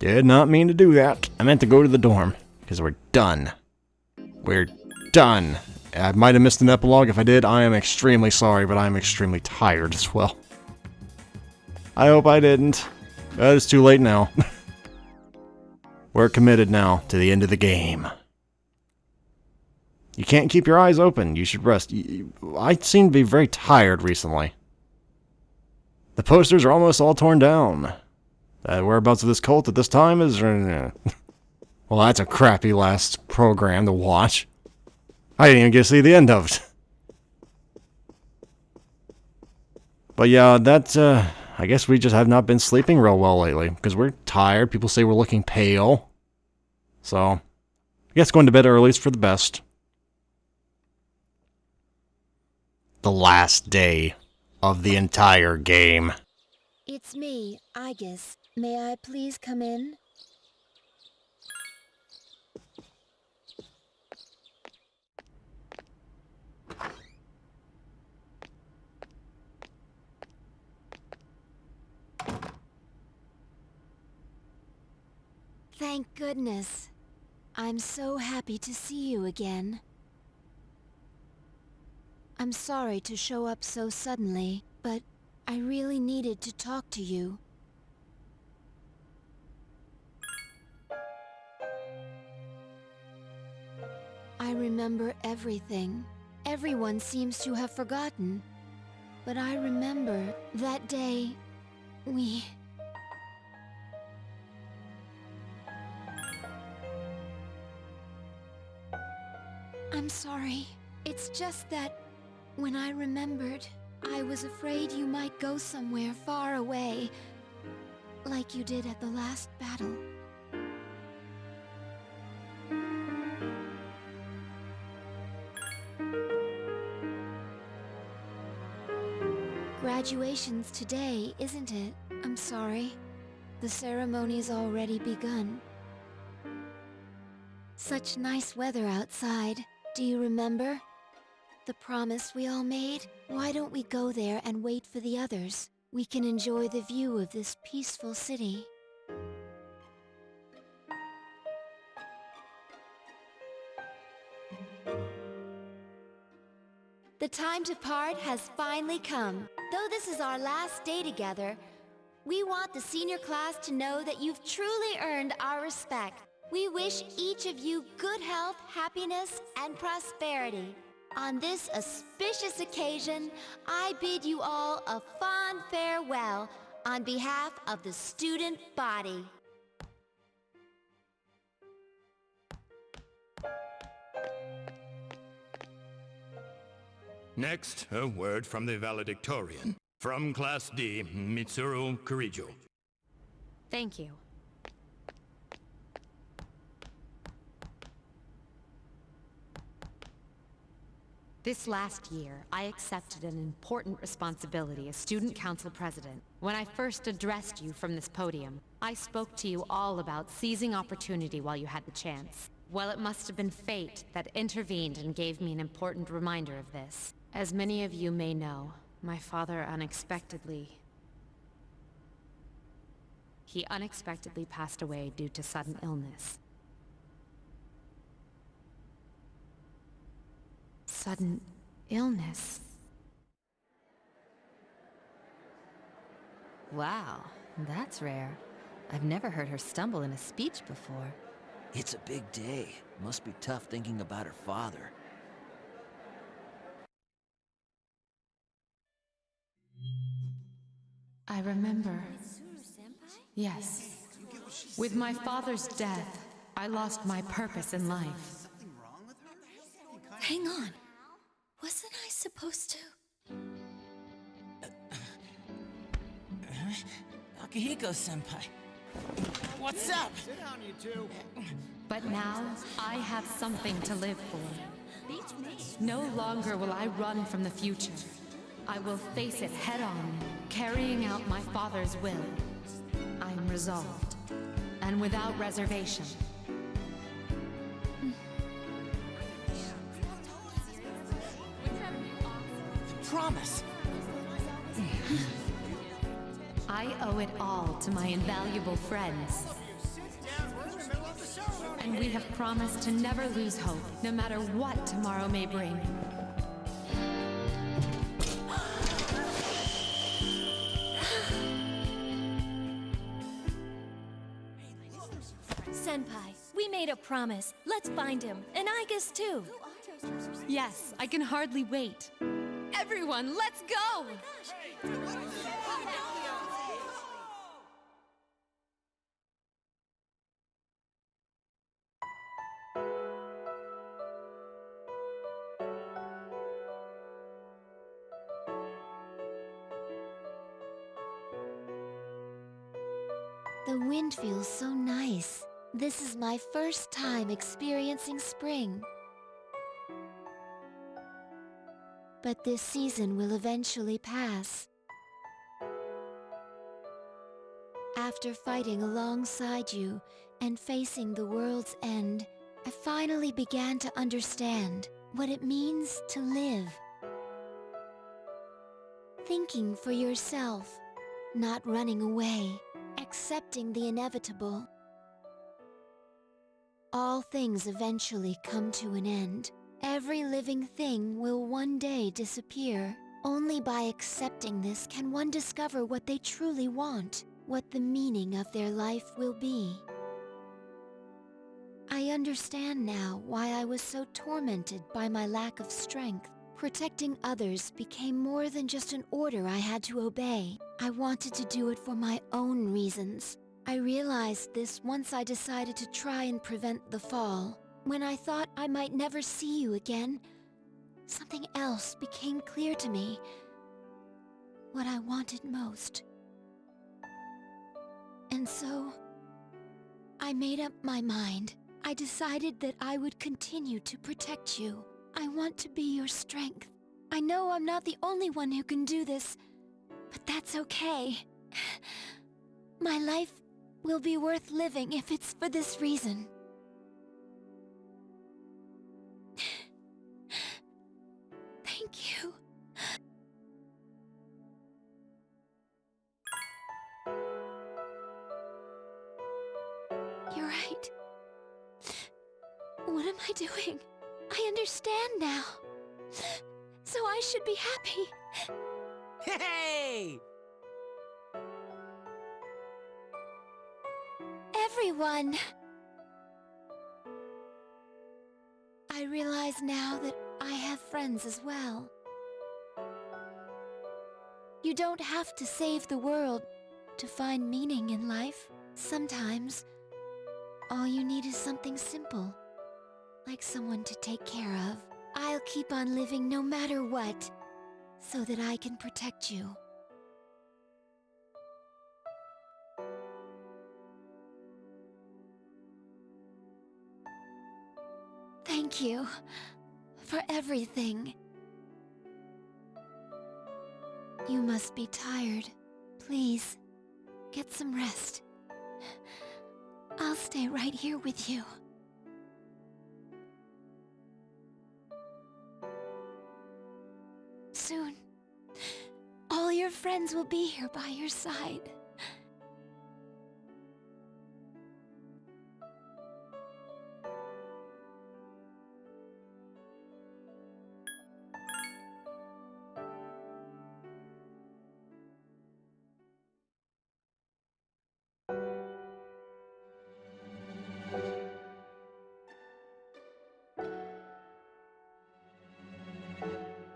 Did not mean to do that. I meant to go to the dorm, because we're done. We're done. I might have missed an epilogue. If I did, I am extremely sorry, but I am extremely tired as well. I hope I didn't. It's too late now. We're committed now to the end of the game. You can't keep your eyes open. You should rest. I seem to be very tired recently. The posters are almost all torn down. The whereabouts of this cult at this time is... Well, that's a crappy last program to watch. I didn't even get to see the end of it. But yeah, that's... I guess we just have not been sleeping real well lately. Because we're tired. People say we're looking pale. So, I guess going to bed early is for the best. The last day of the entire game. It's me, Aegis. May I please come in? Thank goodness. I'm so happy to see you again. I'm sorry to show up so suddenly, but I really needed to talk to you. I remember everything. Everyone seems to have forgotten. But I remember that day, I'm sorry. It's just that when I remembered, I was afraid you might go somewhere far away, like you did at the last battle. Graduation's today, isn't it? I'm sorry. The ceremony's already begun. Such nice weather outside. Do you remember? The promise we all made? Why don't we go there and wait for the others? We can enjoy the view of this peaceful city. The time to part has finally come. Though this is our last day together, we want the senior class to know that you've truly earned our respect. We wish each of you good health, happiness, and prosperity. On this auspicious occasion, I bid you all a fond farewell on behalf of the student body. Next, a word from the valedictorian. From Class D, Mitsuru Kurijo. Thank you. This last year, I accepted an important responsibility as Student Council President. When I first addressed you from this podium, I spoke to you all about seizing opportunity while you had the chance. Well, it must have been fate that intervened and gave me an important reminder of this. As many of you may know, my father unexpectedly passed away due to sudden illness. Sudden illness. Wow, that's rare. I've never heard her stumble in a speech before. It's a big day. Must be tough thinking about her father. I remember. Yes. With my father's death, I lost my purpose in life. Hang on. Wasn't I supposed to? Akihiko-senpai. What's up? Sit down, you two. But now, I have something to live for. No longer will I run from the future. I will face it head-on, carrying out my father's will. I am resolved, and without reservation. Promise. I owe it all to my invaluable friends. And we have promised to never lose hope, no matter what tomorrow may bring. Senpai, we made a promise. Let's find him, and I guess too. Yes, I can hardly wait. Everyone, let's go! The wind feels so nice. This is my first time experiencing spring. But this season will eventually pass. After fighting alongside you and facing the world's end, I finally began to understand what it means to live. Thinking for yourself, not running away, accepting the inevitable. All things eventually come to an end. Every living thing will one day disappear. Only by accepting this can one discover what they truly want, what the meaning of their life will be. I understand now why I was so tormented by my lack of strength. Protecting others became more than just an order I had to obey. I wanted to do it for my own reasons. I realized this once I decided to try and prevent the fall. When I thought I might never see you again, something else became clear to me. What I wanted most. And so, I made up my mind. I decided that I would continue to protect you. I want to be your strength. I know I'm not the only one who can do this, but that's okay. My life will be worth living if it's for this reason. Thank you. You're right. What am I doing? I understand now. So I should be happy. Hey! Everyone! I realize now that I have friends as well. You don't have to save the world to find meaning in life. Sometimes, all you need is something simple, like someone to take care of. I'll keep on living no matter what, so that I can protect you. Thank you for everything. You must be tired. Please, get some rest. I'll stay right here with you. Soon, all your friends will be here by your side.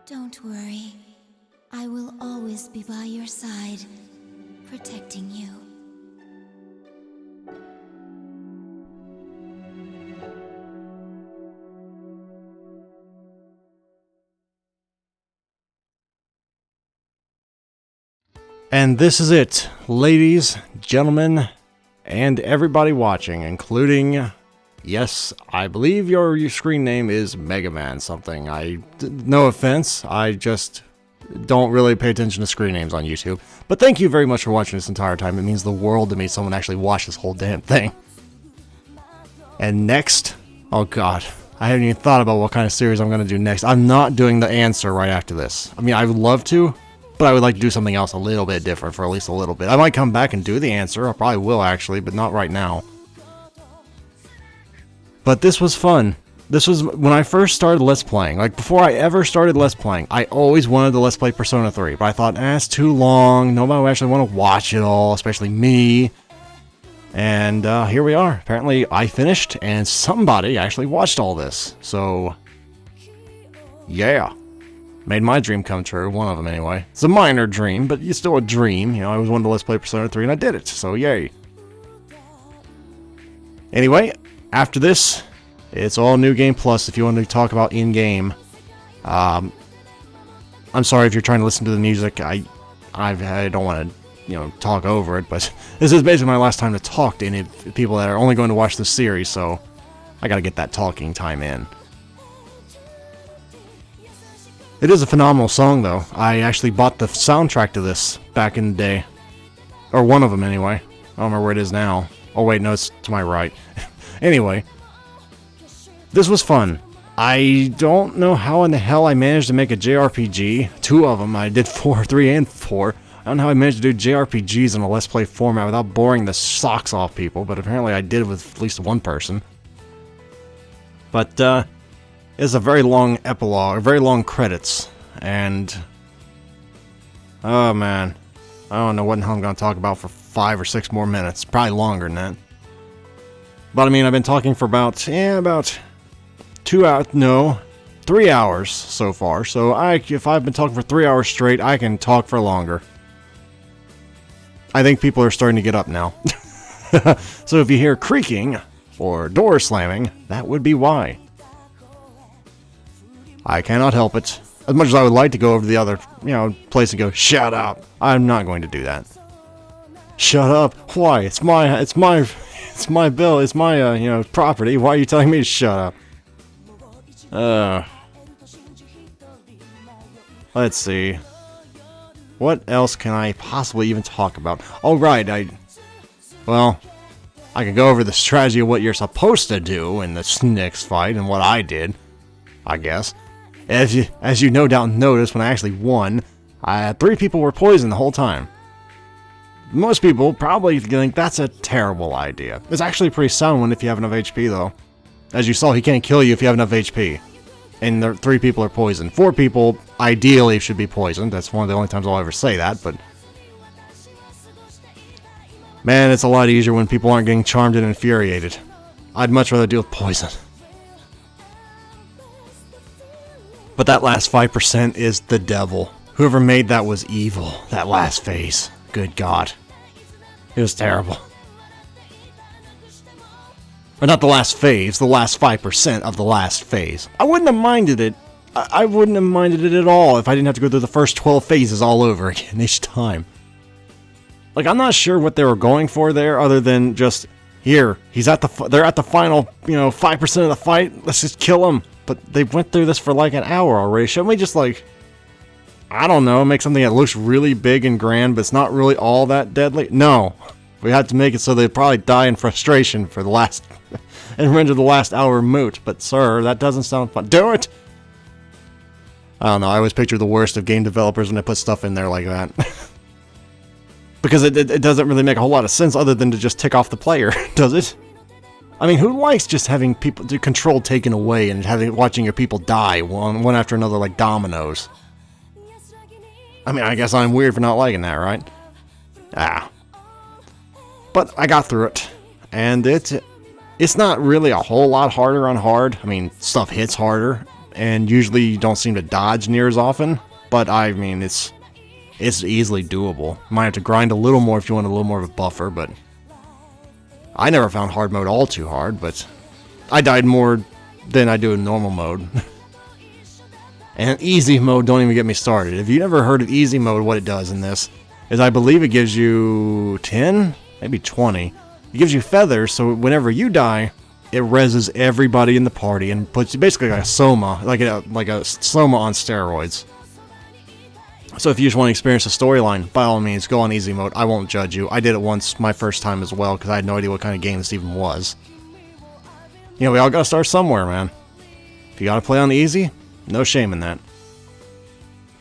Don't worry. I will always be by your side, protecting you. And this is it, ladies, gentlemen, and everybody watching, including, yes, I believe your screen name is Mega Man something. No offense, I just don't really pay attention to screen names on YouTube. But thank you very much for watching this entire time. It means the world to me someone actually watched this whole damn thing. And next, oh god, I haven't even thought about what kind of series I'm going to do next. I'm not doing the answer right after this. I mean, I would love to, but I would like to do something else a little bit different for at least a little bit. I might come back and do the answer. I probably will actually, but not right now. But this was fun. This was when I first started Let's Playing. Like, before I ever started Let's Playing, I always wanted to Let's Play Persona 3. But I thought, it's too long. Nobody would actually want to watch it all, especially me. And here we are. Apparently I finished, and somebody actually watched all this. So, yeah. Made my dream come true, one of them anyway. It's a minor dream, but it's still a dream. You know, I always wanted to Let's Play Persona 3, and I did it, so yay. Anyway, after this, it's all New Game Plus if you want to talk about in-game. I'm sorry if you're trying to listen to the music. I don't want to, you know, talk over it, but this is basically my last time to talk to any people that are only going to watch this series, so I gotta get that talking time in. It is a phenomenal song, though. I actually bought the soundtrack to this back in the day. Or one of them, anyway. I don't remember where it is now. Oh, wait, no, it's to my right. Anyway. This was fun. I don't know how in the hell I managed to make a JRPG. 2 of them. I did 4, 3, and 4. I don't know how I managed to do JRPGs in a Let's Play format without boring the socks off people, but apparently I did with at least one person. But, it's a very long epilogue, very long credits, and oh man, I don't know what the hell I'm going to talk about for 5 or 6 more minutes, probably longer than that. But I mean, I've been talking for about 3 hours so far, so if I've been talking for 3 hours straight, I can talk for longer. I think people are starting to get up now. So if you hear creaking or door slamming, that would be why. I cannot help it. As much as I would like to go over to the other, place and go, shut up. I'm not going to do that. Shut up. Why? It's my bill. It's my, property. Why are you telling me to shut up? Let's see. What else can I possibly even talk about? Oh, right. I can go over the strategy of what you're supposed to do in the next fight and what I did, I guess. As you no doubt noticed when I actually won, 3 people were poisoned the whole time. Most people probably think that's a terrible idea. It's actually a pretty sound one if you have enough HP, though. As you saw, he can't kill you if you have enough HP. And 3 people are poisoned. 4 people, ideally, should be poisoned. That's one of the only times I'll ever say that, but... Man, it's a lot easier when people aren't getting charmed and infuriated. I'd much rather deal with poison. But that last 5% is the devil. Whoever made that was evil. That last phase. Good God. It was terrible. Or not the last phase, the last 5% of the last phase. I wouldn't have minded it. I wouldn't have minded it at all if I didn't have to go through the first 12 phases all over again each time. Like, I'm not sure what they were going for there, other than just, here, they're at the final, 5% of the fight, let's just kill him. But they went through this for like an hour already. Shouldn't we just, like, I don't know, make something that looks really big and grand, but it's not really all that deadly? No. We had to make it so they'd probably die in frustration for the last, and render the last hour moot. But sir, that doesn't sound fun. Do it! I don't know, I always picture the worst of game developers when they put stuff in there like that. Because it doesn't really make a whole lot of sense other than to just tick off the player, does it? I mean, who likes just having control taken away and watching your people die one after another like dominoes? I mean, I guess I'm weird for not liking that, right? But I got through it, and it's not really a whole lot harder on hard. I mean, stuff hits harder, and usually you don't seem to dodge near as often. But I mean, it's easily doable. You might have to grind a little more if you want a little more of a buffer, but I never found hard mode all too hard, but I died more than I do in normal mode. And easy mode, don't even get me started. If you never heard of easy mode, what it does in this is I believe it gives you 10, maybe 20. It gives you feathers, so whenever you die, it reses everybody in the party and puts you basically like a soma, like a soma on steroids. So if you just want to experience the storyline, by all means, go on easy mode. I won't judge you. I did it once, my first time as well, because I had no idea what kind of game this even was. We all gotta start somewhere, man. If you gotta play on easy, no shame in that.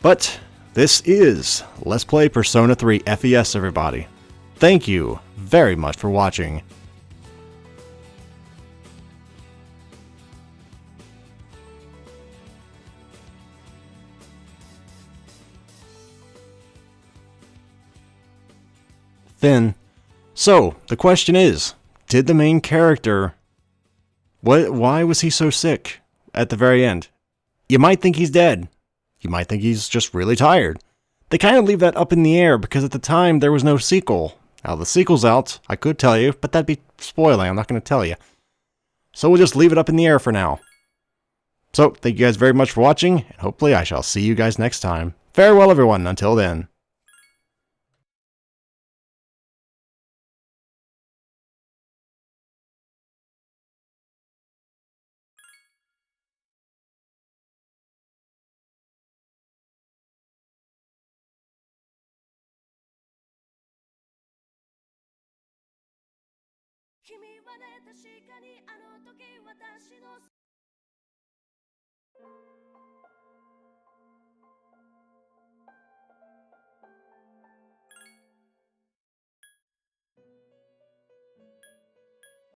But this is Let's Play Persona 3 FES, everybody. Thank you very much for watching. Then, So, the question is, did the main character... why was he so sick at the very end? You might think he's dead. You might think he's just really tired. They kind of leave that up in the air because at the time there was no sequel. Now the sequel's out, I could tell you, but that'd be spoiling, I'm not going to tell you. So we'll just leave it up in the air for now. So, thank you guys very much for watching, and hopefully I shall see you guys next time. Farewell everyone, until then.